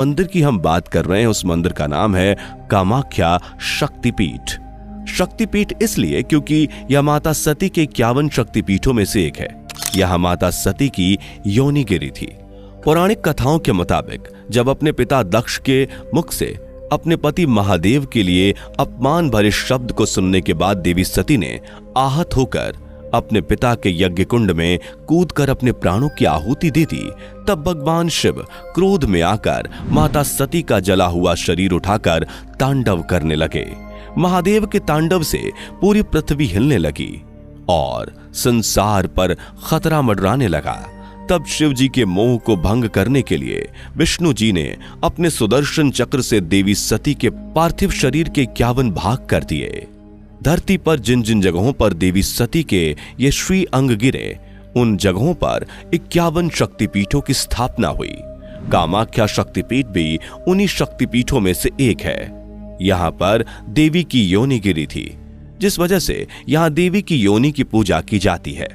मंदिर की हम बात कर रहे हैं उस मंदिर का नाम है कामाख्या शक्तिपीठ। शक्तिपीठ इसलिए क्योंकि यह माता सती के 51 शक्तिपीठों में से एक है। यह माता सती की योनि गिरी थी। पौराणिक कथाओं के मुताबिक जब अपने पिता दक्ष के मुख से अपने पति महादेव के लिए अपमान भरे शब्द को सुनने के बाद देवी सती ने आहत होकर अपने पिता के यज्ञ कुंड में कूदकर अपने प्राणों की आहुति दे दी। तब भगवान शिव क्रोध में आकर माता सती का जला हुआ शरीर उठाकर तांडव करने लगे। महादेव के तांडव से पूरी पृथ्वी हिलने लगी और संसार पर खतरा मंडराने लगा। तब शिव जी के मोह को भंग करने के लिए विष्णु जी ने अपने सुदर्शन चक्र से देवी सती के पार्थिव शरीर के 51 भाग कर दिए। धरती पर जिन जिन जगहों पर देवी सती के ये श्री अंग गिरे, उन जगहों पर 51 शक्तिपीठों की स्थापना हुई। कामाख्या शक्तिपीठ भी उन्हीं शक्तिपीठों में से एक है। यहाँ पर देवी की योनि गिरी थी, जिस वजह से यहाँ देवी की योनि की पूजा की जाती है।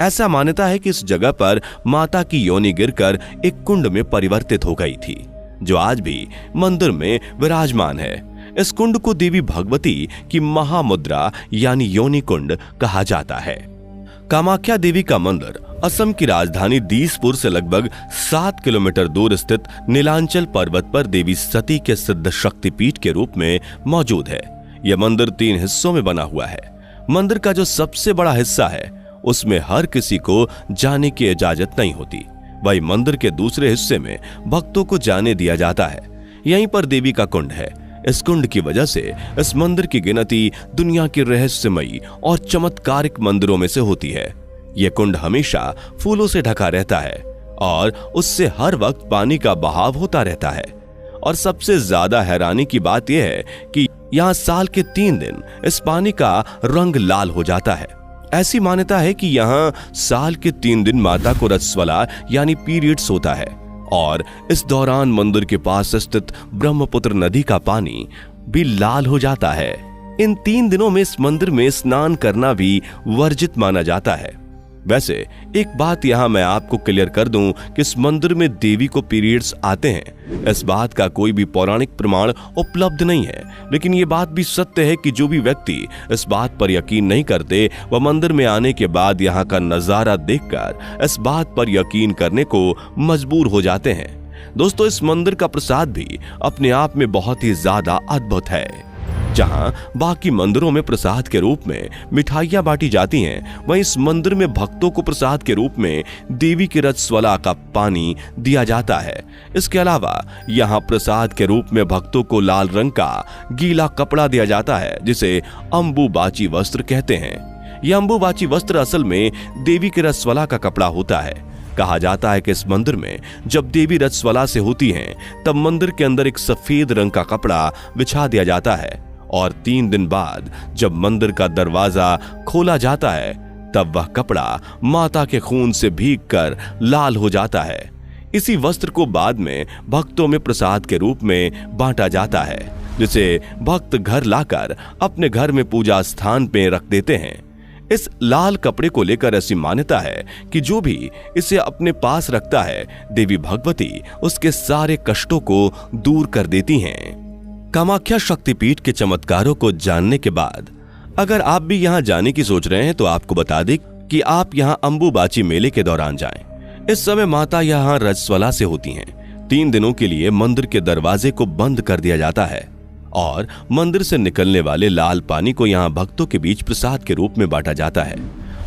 ऐसा मान्यता है कि इस जगह पर माता की योनि गिरकर एक कुंड में परिवर्तित हो गई थी, जो आज भी मंदिर में विराजमान है। इस कुंड को देवी भगवती की महामुद्रा यानी योनि कुंड कहा जाता है। कामाख्या देवी का मंदिर असम की राजधानी दीसपुर से लगभग 7 किलोमीटर दूर स्थित नीलांचल पर्वत पर देवी सती के सिद्ध शक्तिपीठ के रूप में मौजूद है। यह मंदिर 3 हिस्सों में बना हुआ है। मंदिर का जो सबसे बड़ा हिस्सा है उसमें हर किसी को जाने की इजाजत नहीं होती। वही मंदिर के दूसरे हिस्से में भक्तों को जाने दिया जाता है। यहीं पर देवी का कुंड है। इस कुंड की वजह से इस मंदिर की गिनती दुनिया के रहस्यमयी और चमत्कारिक मंदिरों में से होती है। यह कुंड हमेशा फूलों से ढका रहता है और उससे हर वक्त पानी का बहाव होता रहता है। और सबसे ज्यादा हैरानी की बात यह है कि यहाँ साल के 3 दिन इस पानी का रंग लाल हो जाता है। ऐसी मान्यता है कि यहाँ साल के 3 दिन माता को रजस्वला यानी पीरियड्स होता है और इस दौरान मंदिर के पास स्थित ब्रह्मपुत्र नदी का पानी भी लाल हो जाता है। इन 3 दिनों में इस मंदिर में स्नान करना भी वर्जित माना जाता है। वैसे एक बात यहाँ मैं आपको क्लियर कर दूं कि इस मंदिर में देवी को पीरियड्स आते हैं, इस बात का कोई भी पौराणिक प्रमाण उपलब्ध नहीं है। लेकिन ये बात भी सत्य है कि जो भी व्यक्ति इस बात पर यकीन नहीं करते, वह मंदिर में आने के बाद यहाँ का नजारा देखकर इस बात पर यकीन करने को मजबूर हो जाते हैं। दोस्तों, इस मंदिर का प्रसाद भी अपने आप में बहुत ही ज्यादा अद्भुत है। जहां बाकी मंदिरों में प्रसाद के रूप में मिठाइयां बांटी जाती हैं, वहीं इस मंदिर में भक्तों को प्रसाद के रूप में देवी के रजस्वला का पानी दिया जाता है। इसके अलावा यहां प्रसाद के रूप में भक्तों को लाल रंग का गीला कपड़ा दिया जाता है, जिसे अंबुबाची वस्त्र कहते हैं। यह अंबुबाची वस्त्र असल में देवी के रजस्वला का कपड़ा होता है। कहा जाता है कि इस मंदिर में जब देवी रजस्वला से होती हैं, तब मंदिर के अंदर एक सफेद रंग का कपड़ा बिछा दिया जाता है और 3 दिन बाद जब मंदिर का दरवाजा खोला जाता है, तब वह कपड़ा माता के खून से भीगकर लाल हो जाता है। इसी वस्त्र को बाद में भक्तों में प्रसाद के रूप में बांटा जाता है, जिसे भक्त घर लाकर अपने घर में पूजा स्थान पे रख देते हैं। इस लाल कपड़े को लेकर ऐसी मान्यता है कि जो भी इसे अपने पास रखता है, देवी भगवती उसके सारे कष्टों को दूर कर देती हैं। कामाख्या शक्तिपीठ के चमत्कारों को जानने के बाद अगर आप भी यहाँ जाने की सोच रहे हैं, तो आपको बता दें कि आप यहाँ अंबुबाची मेले के दौरान जाएं। इस समय माता यहाँ रजस्वला से होती हैं। 3 दिनों के लिए मंदिर के दरवाजे को बंद कर दिया जाता है और मंदिर से निकलने वाले लाल पानी को यहाँ भक्तों के बीच प्रसाद के रूप में बांटा जाता है।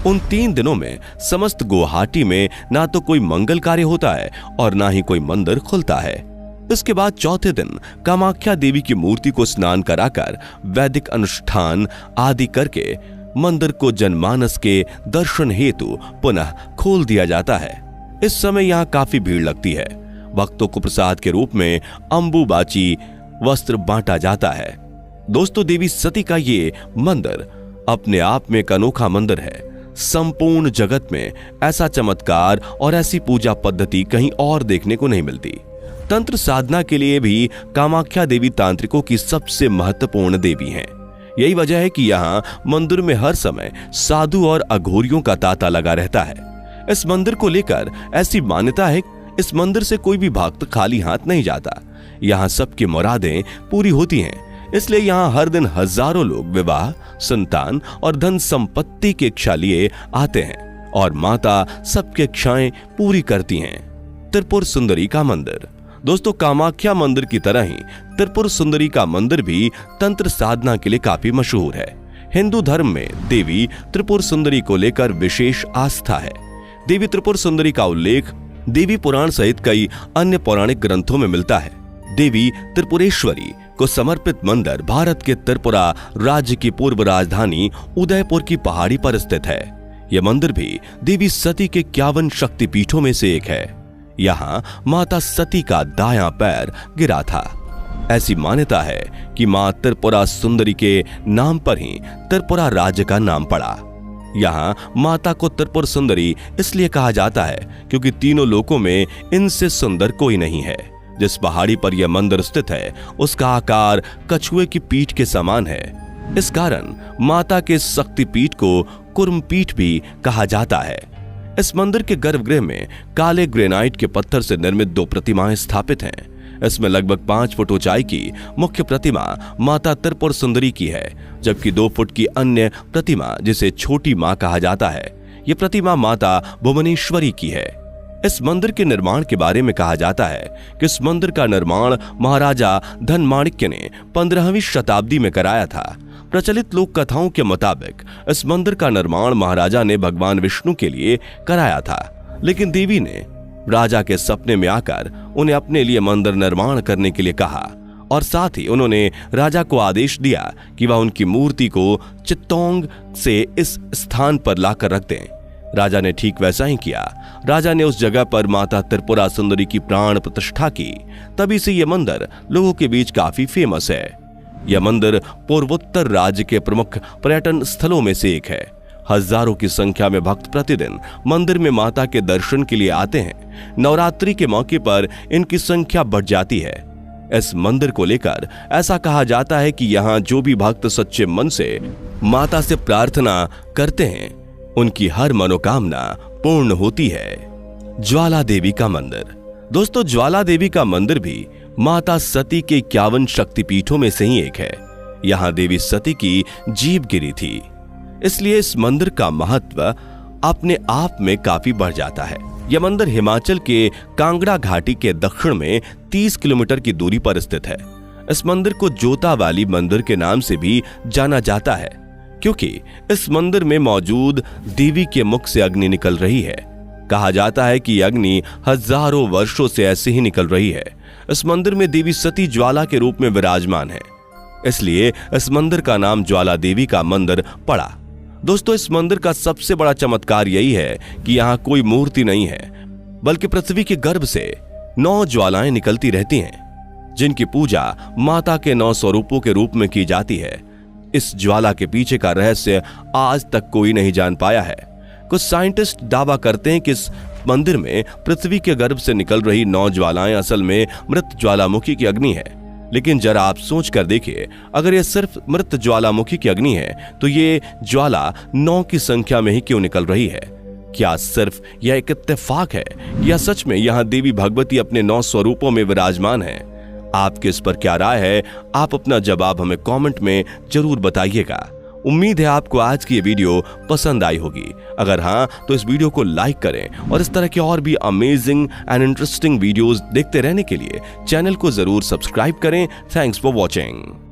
उन 3 दिनों में समस्त गुवाहाटी में ना तो कोई मंगल कार्य होता है और ना ही कोई मंदिर खुलता है। इसके बाद चौथे दिन कामाख्या देवी की मूर्ति को स्नान कराकर वैदिक अनुष्ठान आदि करके मंदिर को जनमानस के दर्शन हेतु पुनः खोल दिया जाता है। इस समय यहाँ काफी भीड़ लगती है। भक्तों को प्रसाद के रूप में अंबुबाची वस्त्र बांटा जाता है। दोस्तों, देवी सती का ये मंदिर अपने आप में एक अनोखा मंदिर है। संपूर्ण जगत में ऐसा चमत्कार और ऐसी पूजा पद्धति कहीं और देखने को नहीं मिलती। तंत्र साधना के लिए भी कामाख्या देवी तांत्रिकों की सबसे महत्वपूर्ण देवी हैं। यही वजह है कि यहाँ मंदिर में हर समय साधु और अघोरियों का तांता लगा रहता है। इस मंदिर को लेकर ऐसी मान्यता है, इस मंदिर से कोई भी भक्त खाली हाथ नहीं जाता। यहाँ सबकी मुरादें पूरी होती हैं। इसलिए यहाँ हर दिन हजारों लोग विवाह, संतान और धन संपत्ति की इच्छा लिए आते हैं और माता सबकी इच्छाएं पूरी करती हैं। त्रिपुर सुंदरी का मंदिर। दोस्तों, कामाख्या मंदिर की तरह ही त्रिपुर सुंदरी का मंदिर भी तंत्र साधना के लिए काफी मशहूर है। हिंदू धर्म में देवी त्रिपुर सुंदरी को लेकर विशेष आस्था है। देवी त्रिपुर सुंदरी का उल्लेख देवी पुराण सहित कई अन्य पौराणिक ग्रंथों में मिलता है। देवी त्रिपुरेश्वरी को समर्पित मंदिर भारत के त्रिपुरा राज्य की पूर्व राजधानी उदयपुर की पहाड़ी पर स्थित है। यह मंदिर भी देवी सती के 51 शक्तिपीठों में से एक है। यहाँ माता सती का दायां पैर गिरा था। ऐसी मान्यता है कि मां त्रिपुरा सुंदरी के नाम पर ही त्रिपुरा राज्य का नाम पड़ा। यहाँ माता को त्रिपुर सुंदरी इसलिए कहा जाता है क्योंकि तीनों लोकों में इनसे सुंदर कोई नहीं है। जिस पहाड़ी पर यह मंदिर स्थित है उसका आकार कछुए की पीठ के समान है। इस कारण माता के शक्तिपीठ को कुर्मपीठ भी कहा जाता है। इस मंदिर के गर्भगृह में काले ग्रेनाइट के पत्थर से निर्मित 2 प्रतिमाएं स्थापित हैं। इसमें लगभग 5 फुट ऊंचाई की मुख्य प्रतिमा माता त्रिपुर सुंदरी की है, जबकि 2 फुट की अन्य प्रतिमा, जिसे छोटी मां कहा जाता है, यह प्रतिमा माता भुवनेश्वरी की है। इस मंदिर के निर्माण के बारे में कहा जाता है कि इस मंदिर का निर्माण महाराजा धनमाणिक्य ने 15वीं शताब्दी में कराया था। प्रचलित लोक कथाओं के मुताबिक इस मंदिर का निर्माण महाराजा ने भगवान विष्णु के लिए कराया था, लेकिन देवी ने राजा के सपने में आकर उन्हें अपने लिए मंदिर निर्माण करने के लिए कहा और साथ ही उन्होंने राजा को आदेश दिया कि वह उनकी मूर्ति को चित्तौंग से इस स्थान पर लाकर रख दें। राजा ने ठीक वैसा ही किया। राजा ने उस जगह पर माता त्रिपुरा सुंदरी की प्राण प्रतिष्ठा की। तभी से यह मंदिर लोगों के बीच काफी फेमस है। यह मंदिर पूर्वोत्तर राज्य के प्रमुख पर्यटन स्थलों में से एक है। हजारों की संख्या में भक्त प्रतिदिन मंदिर में माता के दर्शन के लिए आते हैं। नवरात्रि के मौके पर इनकी संख्या बढ़ जाती है। इस मंदिर को लेकर ऐसा कहा जाता है कि यहाँ जो भी भक्त सच्चे मन से माता से प्रार्थना करते हैं उनकी हर मनोकामना पूर्ण होती है। ज्वाला देवी का मंदिर। दोस्तों, ज्वाला देवी का मंदिर भी माता सती के 51 शक्तिपीठों में से ही एक है। यहाँ देवी सती की जीभ गिरी थी, इसलिए इस मंदिर का महत्व अपने आप में काफी बढ़ जाता है। यह मंदिर हिमाचल के कांगड़ा घाटी के दक्षिण में 30 किलोमीटर की दूरी पर स्थित है। इस मंदिर को जोता वाली मंदिर के नाम से भी जाना जाता है, क्योंकि इस मंदिर में मौजूद देवी के मुख से अग्नि निकल रही है। कहा जाता है कि अग्नि हजारों वर्षों से ऐसे ही निकल रही है। इस मंदिर में देवी सती ज्वाला के रूप में विराजमान है, इसलिए इस मंदिर का नाम ज्वाला देवी का मंदिर पड़ा। दोस्तों, इस मंदिर का सबसे बड़ा चमत्कार यही है कि यहाँ कोई मूर्ति नहीं है, बल्कि पृथ्वी के गर्भ से 9 ज्वालाएं निकलती रहती हैं, जिनकी पूजा माता के 9 स्वरूपों के रूप में की जाती है। इस ज्वाला के पीछे का रहस्य आज तक कोई नहीं जान पाया है। कुछ साइंटिस्ट दावा करते हैं कि इस मंदिर में पृथ्वी के गर्भ से निकल रही 9 ज्वालाएं असल में मृत ज्वालामुखी की अग्नि है। लेकिन जरा आप सोच कर देखिए, अगर यह सिर्फ मृत ज्वालामुखी की अग्नि है तो ये ज्वाला 9 की संख्या में ही क्यों निकल रही है? क्या सिर्फ यह एक इत्तेफाक है या सच में यहाँ देवी भगवती अपने 9 स्वरूपों में विराजमान है? आपके इस पर क्या राय है? आप अपना जवाब हमें कमेंट में जरूर बताइएगा। उम्मीद है आपको आज की ये वीडियो पसंद आई होगी। अगर हाँ, तो इस वीडियो को लाइक करें और इस तरह के और भी अमेजिंग एंड इंटरेस्टिंग वीडियोस देखते रहने के लिए चैनल को जरूर सब्सक्राइब करें। Thanks for watching.